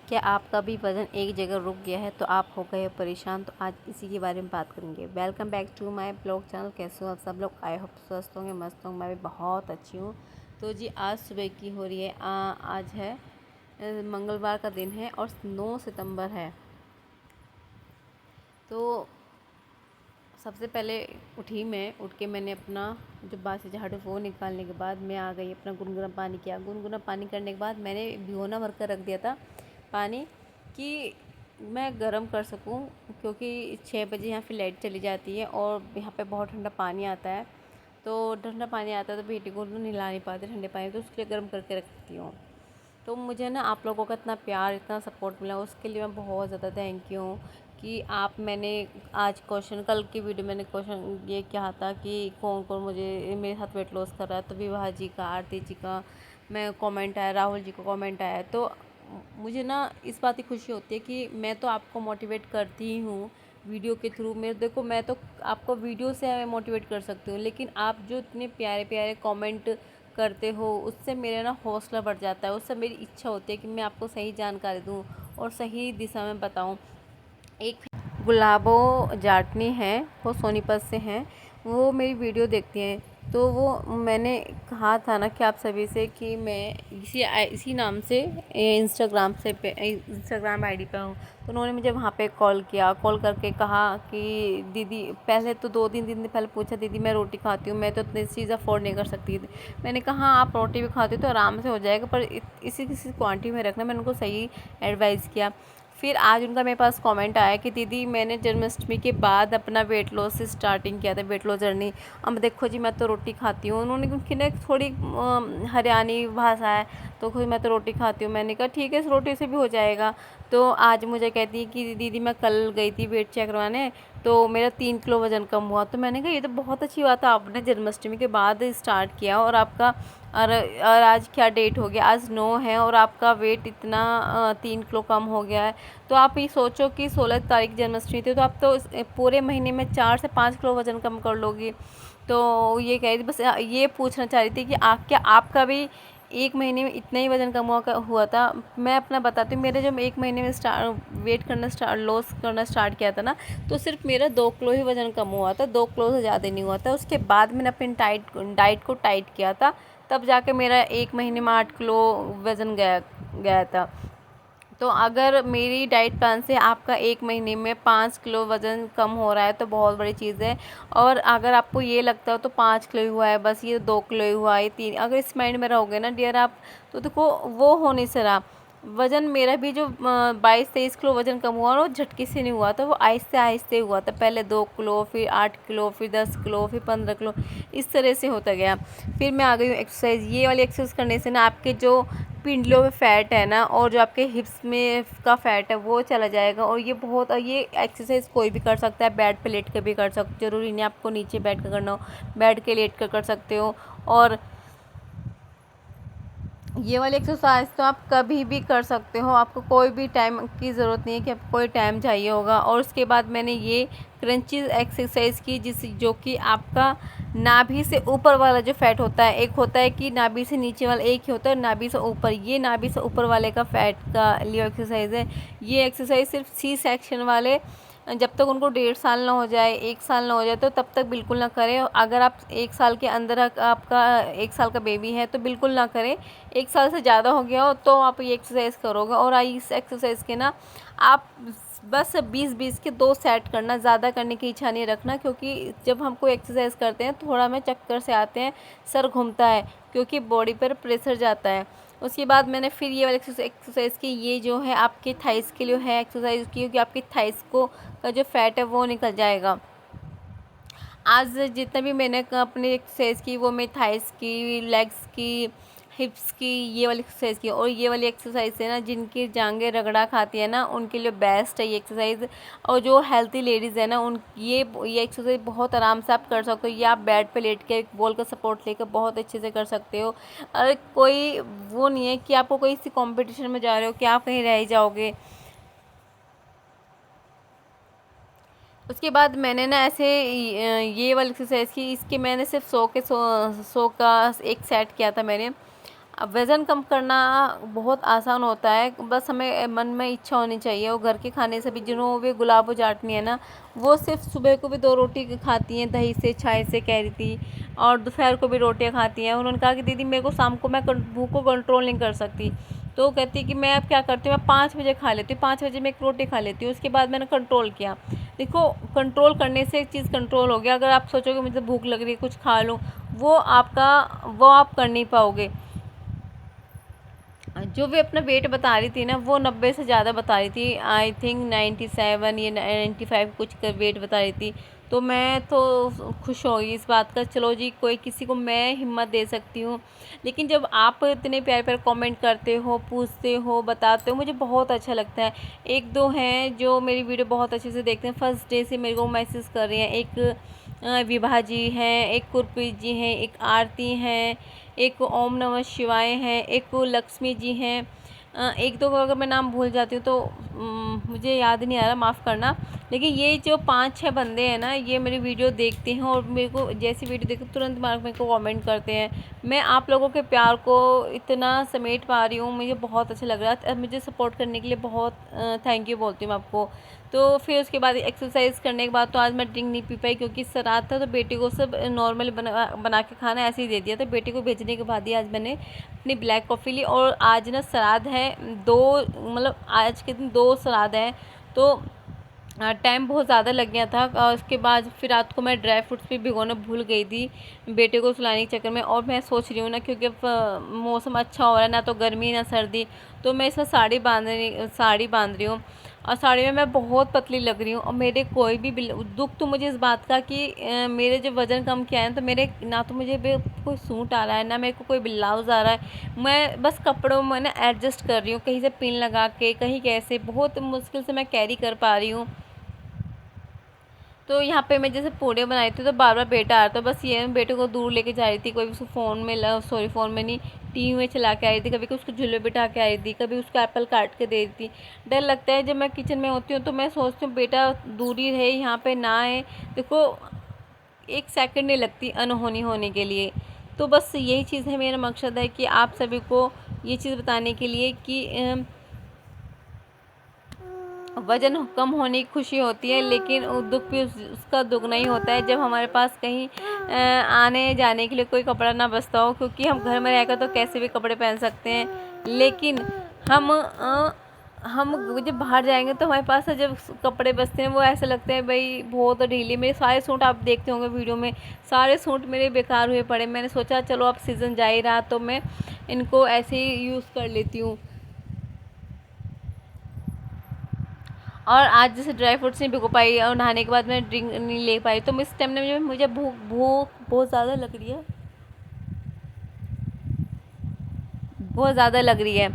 क्या आपका भी वज़न एक जगह रुक गया है तो आप हो गए परेशान? तो आज इसी के बारे में बात करेंगे। Welcome back to my blog channel. कैसे हो आप सब लोग? आई होप स्वस्थ होंगे, मस्त होंगे। मैं भी बहुत अच्छी हूँ। तो जी आज सुबह की हो रही है आज है मंगलवार का दिन है और 9 सितंबर है। तो सबसे पहले उठ के मैंने अपना जो बासी झाड़ू वो निकालने के बाद मैं आ गई, अपना गुनगुना पानी किया। गुनगुना पानी करने के बाद मैंने भिगोना भर कर रख दिया था पानी कि मैं गर्म कर सकूं, क्योंकि 6 बजे यहाँ फिर लाइट चली जाती है और यहाँ पे बहुत ठंडा पानी आता है। तो ठंडा पानी आता है तो बेटी को तो नहला नहीं पाते ठंडे पानी, तो उसके लिए गर्म करके रखती हूँ। तो मुझे ना आप लोगों का इतना प्यार, इतना सपोर्ट मिला, उसके लिए मैं बहुत ज़्यादा थैंक यू हूँ कि आप मैंने आज कल की वीडियो मैंने क्वेश्चन ये किया था कि कौन कौन मुझे मेरे साथ वेट लॉस कर रहा है। तो विवाह जी का, आरती जी का मैं कमेंट आया, राहुल जी को कमेंट आया। तो मुझे ना इस बात की खुशी होती है कि मैं तो आपको मोटिवेट करती ही हूँ वीडियो के थ्रू। मेरे देखो, मैं तो आपको वीडियो से मोटिवेट कर सकती हूँ, लेकिन आप जो इतने प्यारे प्यारे कमेंट करते हो उससे मेरा ना हौसला बढ़ जाता है। उससे मेरी इच्छा होती है कि मैं आपको सही जानकारी दूँ और सही दिशा में बताऊँ। एक गुलाबो जाटनी है, वो सोनीपत से हैं, वो मेरी वीडियो देखती हैं। तो वो मैंने कहा था ना कि आप सभी से कि मैं इसी नाम से इंस्टाग्राम आईडी पे हूँ। तो उन्होंने मुझे वहाँ पे कॉल किया, कॉल करके कहा कि दीदी, पहले तो 2-3 दिन पहले पूछा, दीदी मैं रोटी खाती हूँ, मैं तो इतनी चीज़ अफोर्ड नहीं कर सकती थी। मैंने कहा हाँ, आप रोटी भी खाती हो तो आराम से हो जाएगा, पर इसी किसी क्वांटिटी में रखना। मैंने उनको सही एडवाइस किया। फिर आज उनका मेरे पास कमेंट आया कि दीदी मैंने जन्माष्टमी के बाद अपना वेट लॉस से स्टार्टिंग किया था, वेट लॉस जर्नी। अब देखो जी, मैं तो रोटी खाती हूँ। उन्होंने, उनकी ना थोड़ी हरियाणी भाषा है, तो खुद मैं तो रोटी खाती हूँ। मैंने कहा ठीक है, इस रोटी से भी हो जाएगा। तो आज मुझे कहती है कि दीदी मैं कल गई थी वेट चेक करवाने, तो मेरा 3 किलो वज़न कम हुआ। तो मैंने कहा ये तो बहुत अच्छी बात है, आपने जन्माष्टमी के बाद स्टार्ट किया और आपका और आज क्या डेट हो गया, आज 9 है और आपका वेट इतना 3 किलो कम हो गया है। तो आप ये सोचो कि 16 तारीख जन्माष्टमी थी, तो आप तो पूरे महीने में 4 से 5 किलो वज़न कम कर लोगी। तो ये कह रही थी, बस ये पूछना चाह रही थी कि क्या आपका भी 1 महीने में इतना ही वज़न कम हुआ था? मैं अपना बताती हूँ, मेरे जब 1 महीने में लॉस करना स्टार्ट किया था ना, तो सिर्फ मेरा 2 किलो ही वज़न कम हुआ था, 2 किलो से ज़्यादा नहीं हुआ था। उसके बाद मैंने अपनी डाइट को टाइट किया था, तब जाके मेरा 1 महीने में 8 किलो वज़न गया था। तो अगर मेरी डाइट प्लान से आपका 1 महीने में 5 किलो वज़न कम हो रहा है तो बहुत बड़ी चीज़ है। और अगर आपको ये लगता हो तो 5 किलो ही हुआ है, बस ये 2 किलो ही हुआ है, 3, अगर इस माइंड में रहोगे ना डियर आप, तो देखो वो हो नहीं सका। वज़न मेरा भी जो 22-23 किलो वज़न कम हुआ, और वो झटके से नहीं हुआ था, वो आहिस्ते आहिस्ते हुआ था। पहले 2 किलो, फिर 8 किलो, फिर 10 किलो, फिर 15 किलो, इस तरह से होता गया। फिर मैं आ गई हूँ एक्सरसाइज। ये वाली एक्सरसाइज करने से ना आपके जो पिंडलियों में फ़ैट है ना, और जो आपके हिप्स में का फ़ैट है वो चला जाएगा। और ये एक्सरसाइज कोई भी कर सकता है, बेड पे लेट कर भी कर सकते, ज़रूरी नहीं आपको नीचे बैठ कर करना हो, बेड के लेट कर सकते हो। और ये वाली एक्सरसाइज तो आप कभी भी कर सकते हो, आपको कोई भी टाइम की ज़रूरत नहीं है कि आपको कोई टाइम चाहिए होगा। और उसके बाद मैंने ये क्रंचीज एक्सरसाइज की, जो कि आपका नाभि से ऊपर वाला जो फैट होता है, एक होता है कि नाभि से नीचे वाला, एक ही होता है नाभि से ऊपर, ये नाभि से ऊपर वाले का फैट का लिए एक्सरसाइज है। ये एक्सरसाइज सिर्फ सी सेक्शन वाले, जब तक उनको 1.5 साल ना हो जाए, 1 साल ना हो जाए, तो तब तक बिल्कुल ना करें। अगर आप 1 साल के अंदर आपका 1 साल का बेबी है तो बिल्कुल ना करें। 1 साल से ज़्यादा हो गया हो तो आप ये एक्सरसाइज करोगे। और इस एक्सरसाइज के ना आप बस 20-20 के 2 सेट करना, ज़्यादा करने की इच्छा नहीं रखना, क्योंकि जब हम कोई एक्सरसाइज करते हैं थोड़ा हमें चक्कर से आते हैं, सर घूमता है, क्योंकि बॉडी पर प्रेशर जाता है। उसके बाद मैंने फिर ये वाली एक्सरसाइज की, ये जो है आपके थाइस के लिए है एक्सरसाइज की, क्योंकि आपकी थाइस का जो फैट है वो निकल जाएगा। आज जितना भी मैंने अपनी एक्सरसाइज की वो मैं थाइस की, लेग्स की, हिप्स की, ये वाली एक्सरसाइज की। और ये वाली एक्सरसाइज है ना, जिनकी जांघें रगड़ा खाती है ना, उनके लिए बेस्ट है ये एक्सरसाइज। और जो हेल्थी लेडीज़ है ना, ये एक्सरसाइज बहुत आराम से आप कर सकते हो। ये आप बेड पे लेट के वॉल का सपोर्ट लेकर बहुत अच्छे से कर सकते हो। और कोई वो नहीं है कि आपको कोई सी कॉम्पिटिशन में जा रहे हो कि आप कहीं रह जाओगे। उसके बाद मैंने ना ऐसे ये वाली एक्सरसाइज की, इसके मैंने सिर्फ 100 का एक सेट किया था मैंने। अब वज़न कम करना बहुत आसान होता है, बस हमें मन में इच्छा होनी चाहिए। और घर के खाने से भी, जिन्हों भी गुलाबो जाटनी है ना, वो सिर्फ सुबह को भी 2 रोटी खाती हैं दही से, छाछ से, कह रही थी, और दोपहर को भी रोटियां खाती हैं। उन्होंने कहा कि दीदी मेरे को शाम को, मैं भूख को कंट्रोल नहीं कर सकती। तो कहती है कि मैं अब क्या करती हूँ, मैं 5 बजे खा लेती हूँ, 5 बजे मैं एक रोटी खा लेती हूँ। उसके बाद मैंने कंट्रोल किया। देखो, कंट्रोल करने से एक चीज़ कंट्रोल हो गया। अगर आप सोचोगे मुझे भूख लग रही है, कुछ खा लूँ, वो आप कर नहीं पाओगे। जो भी अपना वेट बता रही थी ना, वो 90 से ज़्यादा बता रही थी। आई थिंक 97 या 95 कुछ का वेट बता रही थी। तो मैं तो खुश हो गई इस बात का, चलो जी, कोई किसी को मैं हिम्मत दे सकती हूँ। लेकिन जब आप इतने प्यारे प्यारे कमेंट करते हो, पूछते हो, बताते हो, मुझे बहुत अच्छा लगता है। एक दो हैं जो मेरी वीडियो बहुत अच्छे से देखते हैं, फर्स्ट डे से मेरे को मैसेज कर रहे हैं। एक विभा जी हैं, एक गुरप्रीत जी हैं, एक आरती हैं, एक ओम नमः शिवाय हैं, एक लक्ष्मी जी हैं। एक दो अगर मैं नाम भूल जाती हूँ तो मुझे याद नहीं आ रहा, माफ़ करना। लेकिन ये जो 5-6 बंदे हैं ना, ये मेरी वीडियो देखते हैं और मेरे को जैसी वीडियो देखते तुरंत मेरे को कमेंट करते हैं। मैं आप लोगों के प्यार को इतना समेट पा रही हूँ, मुझे बहुत अच्छा लग रहा है। मुझे सपोर्ट करने के लिए बहुत थैंक यू बोलती हूँ आपको। तो फिर उसके बाद एक्सरसाइज करने के बाद तो आज मैं ड्रिंक नहीं पी पाई, क्योंकि श्राद्ध था। तो बेटी को सब नॉर्मली बना के खाना ऐसे ही दे दिया। तो बेटी को भेजने के बाद ही आज मैंने अपनी ब्लैक कॉफ़ी ली। और आज ना श्राद्ध है, 2 मतलब आज के दिन 2 श्राद्ध हैं। तो टाइम बहुत ज़्यादा लग गया था। उसके बाद फिर रात को मैं ड्राई फ्रूट्स भी भिगोना भूल गई थी बेटे को सुलाने के चक्कर में। और मैं सोच रही हूँ ना, क्योंकि अब मौसम अच्छा हो रहा है, ना तो गर्मी ना सर्दी, तो मैं इसमें साड़ी बांध रही हूँ। और साड़ी में मैं बहुत पतली लग रही हूँ। और मेरे कोई भी दुख तो मुझे इस बात का कि मेरे जो वज़न कम किया है, तो मेरे ना तो मुझे कोई सूट आ रहा है, ना मेरे को कोई ब्लाउज़ आ रहा है। मैं बस कपड़ों में ना एडजस्ट कर रही हूँ, कहीं से पिन लगा के, कहीं कैसे, बहुत मुश्किल से मैं कैरी कर पा रही हूँ। तो यहाँ पे मैं जैसे पूड़े बनाई थी, तो बार बार बेटा आ रहा था। बस ये बेटे को दूर लेके जा रही थी, कोई उसको फ़ोन में नहीं, टीवी में चला के आ रही थी। कभी उसको झूले बिठा के आ रही थी, कभी उसको एप्पल काट के दे रही थी। डर लगता है जब मैं किचन में होती हूँ, तो मैं सोचती हूँ बेटा दूरी रहे, यहाँ पे ना आए। देखो, 1 सेकंड नहीं लगती अनहोनी होने के लिए। तो बस यही चीज़ है, मेरा मकसद है कि आप सभी को ये चीज़ बताने के लिए कि वज़न कम होने की खुशी होती है, लेकिन दुख भी उसका दुगना ही होता है जब हमारे पास कहीं आने जाने के लिए कोई कपड़ा ना बचता हो। क्योंकि हम घर में रहकर तो कैसे भी कपड़े पहन सकते हैं, लेकिन हम जब बाहर जाएंगे तो हमारे पास जब कपड़े बचते हैं, वो ऐसे लगते हैं भाई बहुत ढीले। मेरे सारे सूट आप देखते होंगे वीडियो में, सारे सूट मेरे बेकार हुए पड़े। मैंने सोचा चलो अब सीज़न जा ही रहा, तो मैं इनको ऐसे ही यूज़ कर लेती हूँ। और आज जैसे ड्राई फ्रूट्स नहीं भिगो पाई और नहाने के बाद मैं ड्रिंक नहीं ले पाई, तो इस टाइम में मुझे भूख बहुत ज़्यादा लग रही है, बहुत ज़्यादा लग रही है।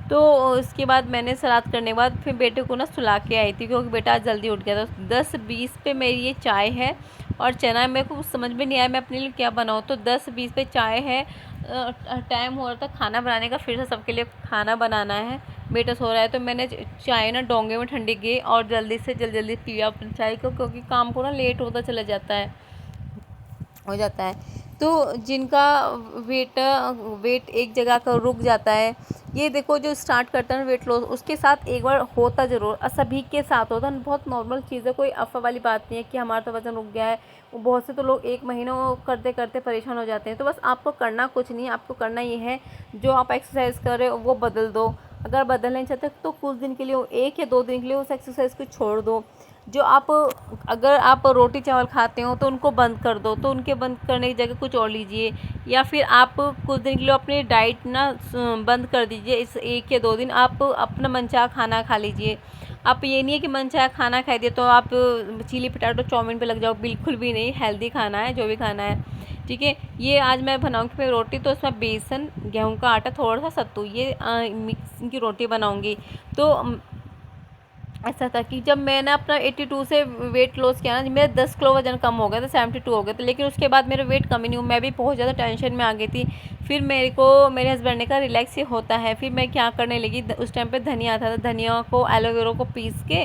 तो उसके बाद मैंने सलाद करने के बाद फिर बेटे को ना सुला के आई थी, क्योंकि बेटा आज जल्दी उठ गया था। 10-20 पे मेरी ये चाय है और चना। मेरे को समझ में नहीं आया मैं अपने लिए क्या बनाऊँ, तो 10-20 पे चाय है। टाइम हो रहा था खाना बनाने का, फिर से सबके लिए खाना बनाना है। बेटा सो रहा है, तो मैंने चाय ना डोंगे में ठंडी की और जल्दी पिया अपनी चाय को, क्योंकि काम को ना लेट होता चला जाता है। तो जिनका वेट एक जगह का रुक जाता है, ये देखो जो स्टार्ट करता है वेट लॉस, उसके साथ एक बार होता ज़रूर, सभी के साथ होता है, बहुत नॉर्मल चीज़ है, कोई अफवाह वाली बात नहीं है कि हमारा तो वज़न रुक गया है। वो बहुत से तो लोग 1 महीना करते करते परेशान हो जाते हैं। तो बस आपको करना कुछ नहीं है, आपको करना ये है, जो आप एक्सरसाइज कर रहे हो वो बदल दो। अगर बदलना नहीं चाहते तो कुछ दिन के लिए, 1 या 2 दिन के लिए उस एक्सरसाइज को छोड़ दो। जो आप, अगर आप रोटी चावल खाते हो तो उनको बंद कर दो, तो उनके बंद करने की जगह कुछ और लीजिए। या फिर आप कुछ दिन के लिए अपनी डाइट ना बंद कर दीजिए, इस 1 या 2 दिन आप अपना मनचाहा खाना खा लीजिए। आप ये नहीं है कि मनचाहा खाना खा दिए तो आप चिली पटाटो चाउमीन पे लग जाओ, बिल्कुल भी नहीं। हेल्दी खाना है जो भी खाना है, ठीक है। ये आज मैं बनाऊंगी फिर रोटी, तो इसमें बेसन, गेहूं का आटा, थोड़ा सा सत्तू, ये मिक्स की रोटी बनाऊंगी। तो ऐसा था कि जब मैंने अपना 82 से वेट लॉस किया ना, मेरा 10 किलो वजन कम हो गया था, 72 हो गया था। लेकिन उसके बाद मेरा वेट कम ही नहीं हुआ, मैं भी बहुत ज़्यादा टेंशन में आ गई थी। फिर मेरे हस्बैंड ने कहा रिलैक्स ही होता है। फिर मैं क्या करने लगी, उस टाइम पे धनिया था, तो धनिया को, एलोवेरा को पीस के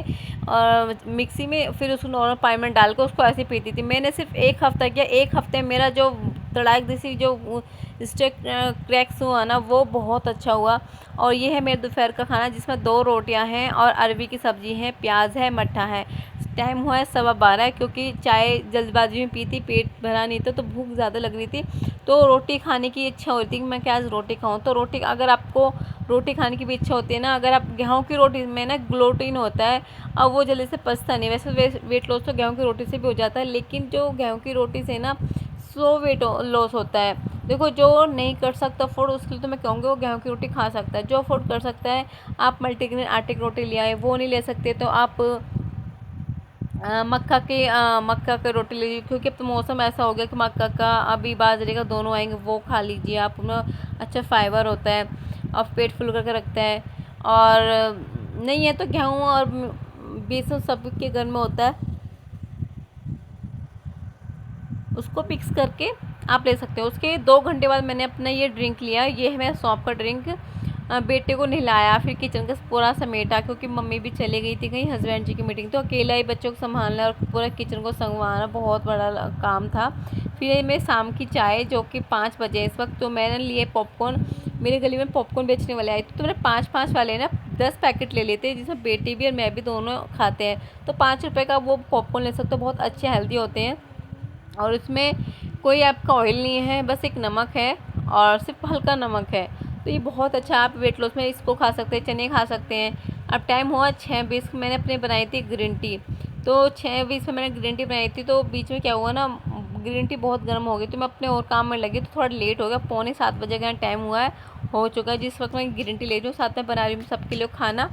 और मिक्सी में, फिर उसको नॉर्मल पानी में डाल के उसको ऐसे पीती थी। मैंने सिर्फ 1 हफ़्ता किया, 1 हफ़्ते मेरा जो तड़ाक जैसी जो स्टेक क्रैक्स हुआ ना वो बहुत अच्छा हुआ। और ये है मेरे दोपहर का खाना, जिसमें 2 रोटियां हैं और अरबी की सब्ज़ी है, प्याज है, मट्ठा है। टाइम हुआ है 12:15, क्योंकि चाय जल्दबाजी में पी थी, पेट भरा नहीं था तो भूख ज़्यादा लग रही थी, तो रोटी खाने की इच्छा होती है कि मैं क्या आज रोटी खाऊं। तो रोटी, अगर आपको रोटी खाने की भी इच्छा होती है ना, अगर आप गेहूं की रोटी में ना ग्लूटीन होता है, अब वो जल्दी से पचता नहीं। वैसे वेट लॉस तो गेहूं की रोटी से भी हो जाता है, लेकिन जो गेहूं की रोटी से ना स्लो वेट लॉस होता है। देखो, जो नहीं कर सकता अफोर्ड, उसके लिए तो मैं कहूँगी वो गेहूं की रोटी खा सकता है। जो अफोर्ड कर सकता है, आप मल्टीग्रेन आटे की रोटी ले आए, वो नहीं ले सकते तो आप मक्का के रोटी लीजिए, क्योंकि अब तो मौसम ऐसा हो गया कि मक्का का अभी बाजरे का दोनों आएंगे, वो खा लीजिए आप। उनमें अच्छा फाइबर होता है और पेट फुल करके रखता है। और नहीं है तो गेहूँ और बेसन सबके घर में होता है, उसको मिक्स करके आप ले सकते हो। उसके 2 घंटे बाद मैंने अपना ये ड्रिंक लिया, ये है मेरा सौंफ का ड्रिंक। बेटे को नहलाया, फिर किचन का पूरा समेटा, क्योंकि मम्मी भी चली गई थी कहीं हस्बैंड जी की मीटिंग, तो अकेला ही बच्चों को संभालना और पूरा किचन को संगवाना बहुत बड़ा काम था। फिर मैं शाम की चाय, जो कि 5 बजे इस वक्त, तो मैंने लिए पॉपकॉर्न। मेरे गली में पॉपकॉर्न बेचने वाले आए थे, तो मैंने 5-5 वाले ना 10 पैकेट ले लेते, जिसमें बेटी भी और मैं भी दोनों खाते हैं। तो 5 रुपये का वो पॉपकॉर्न ले सकते हो, बहुत अच्छे हेल्दी होते हैं। और इसमें कोई आपका ऑयल नहीं है, बस एक नमक है और सिर्फ हल्का नमक है। तो ये बहुत अच्छा, आप वेट लॉस में इसको खा सकते हैं, चने खा सकते हैं। अब टाइम हुआ 6:20, मैंने अपने बनाई थी ग्रीन टी। तो 6:20 में मैंने ग्रीन टी बनाई थी, तो बीच में क्या हुआ ना, ग्रीन टी बहुत गर्म हो गई, तो मैं अपने और काम में लगी, तो थोड़ा लेट हो गया। 6:45 का टाइम हुआ है, हो चुका है, जिस वक्त मैं ग्रीन टी ले रही हूँ, साथ में बना रही हूँ सबके लिए खाना,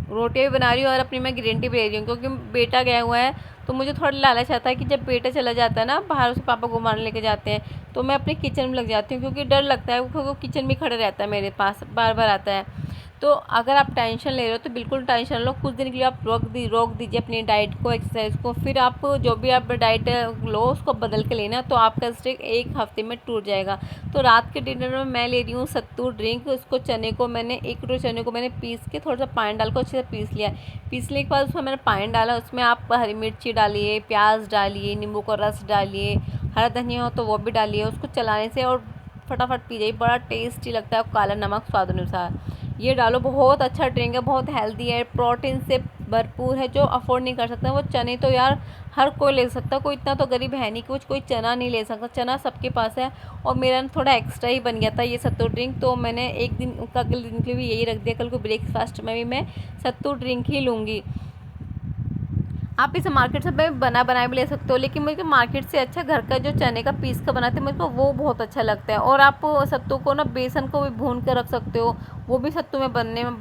रोटियाँ भी बना रही हूँ और अपनी मैं ग्रीन टी भी ले रही हूँ, क्योंकि बेटा गया हुआ है। तो मुझे थोड़ा लालच आता है कि जब बेटा चला जाता है ना बाहर, उसे पापा घुमाने लेके जाते हैं, तो मैं अपने किचन में लग जाती हूँ, क्योंकि डर लगता है, क्योंकि वो किचन में खड़ा रहता है मेरे पास, बार बार आता है। तो अगर आप टेंशन ले रहे हो तो बिल्कुल टेंशन लो, कुछ दिन के लिए आप रोक दीजिए अपनी डाइट को, एक्सरसाइज को, फिर आप जो भी आप डाइट लो उसको बदल के लेना, तो आपका स्ट्रिक 1 हफ्ते में टूट जाएगा। तो रात के डिनर में मैं ले रही हूँ सत्तू ड्रिंक। उसको चने को मैंने 1 किलो चने को मैंने पीस के थोड़ा सा पानी डाल कर अच्छे से पीस लिया। पीसने के बाद उसमें मैंने पानी डाला, उसमें आप हरी मिर्ची डालिए, प्याज डालिए, नींबू का रस डालिए, हरा धनिया हो तो वो भी डालिए। उसको चलाने से और फटाफट पी जाइए, बड़ा टेस्टी लगता है। काला नमक स्वाद अनुसार ये डालो, बहुत अच्छा ड्रिंक है, बहुत हेल्दी है, प्रोटीन से भरपूर है। जो अफोर्ड नहीं कर सकता वो चने तो यार हर कोई ले सकता, कोई इतना तो गरीब है नहीं कि कोई चना नहीं ले सकता, चना सबके पास है। और मेरा थोड़ा एक्स्ट्रा ही बन गया था ये सत्तू ड्रिंक, तो मैंने एक दिन का अगले दिन के लिए भी यही रख दिया, कल को ब्रेकफास्ट में भी मैं सत्तू ड्रिंक ही लूँगी। आप इसे मार्केट से बनाए भी ले सकते हो, लेकिन मुझे मार्केट से अच्छा घर का जो चने का पीस का बनाते हैं मुझको वो बहुत अच्छा लगता है। और आप सत्तू को ना बेसन को भी भून कर रख सकते हो, वो भी सत्तू में बनने में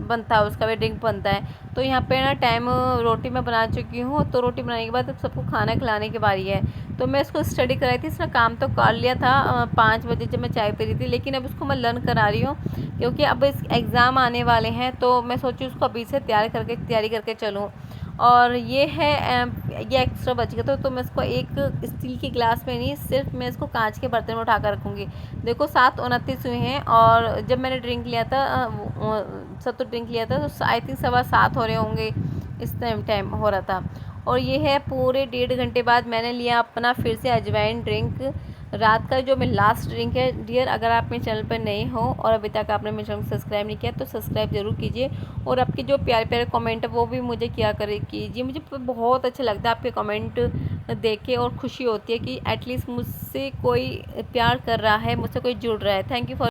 बनता है, उसका भी ड्रिंक बनता है। तो यहाँ पे ना टाइम रोटी मैं बना चुकी हूँ, तो रोटी बनाने के बाद अब सबको खाना खिलाने की बारी है। तो मैं इसको स्टडी कराई थी, इसने काम तो कर लिया था 5 बजे जब मैं चाय पी रही थी, लेकिन अब इसको मैं लर्न करा रही हूँ, क्योंकि अब इस एग्ज़ाम आने वाले हैं, तो मैं सोची उसको अभी से तैयारी करके चलूँ। और ये है ये एक्स्ट्रा बच गया, तो मैं इसको एक स्टील के गिलास में नहीं, सिर्फ मैं इसको कांच के बर्तन में उठा कर रखूँगी। देखो 7:29 हुए हैं, और जब मैंने ड्रिंक लिया था सत्तू ड्रिंक लिया था, तो आई थिंक 7:15 हो रहे होंगे, इस टाइम हो रहा था। और ये है पूरे 1.5 घंटे बाद मैंने लिया अपना फिर से अजवाइन ड्रिंक, रात का जो मैं लास्ट ड्रिंक है। डियर, अगर आप मेरे चैनल पर नए हो और अभी तक आपने मेरे चैनल को सब्सक्राइब नहीं किया तो सब्सक्राइब जरूर कीजिए, और आपके जो प्यारे प्यारे कमेंट है वो भी मुझे कीजिए। मुझे बहुत अच्छा लगता है आपके कमेंट देख के, और खुशी होती है कि एटलीस्ट मुझसे कोई प्यार कर रहा है, मुझसे कोई जुड़ रहा है। Thank you for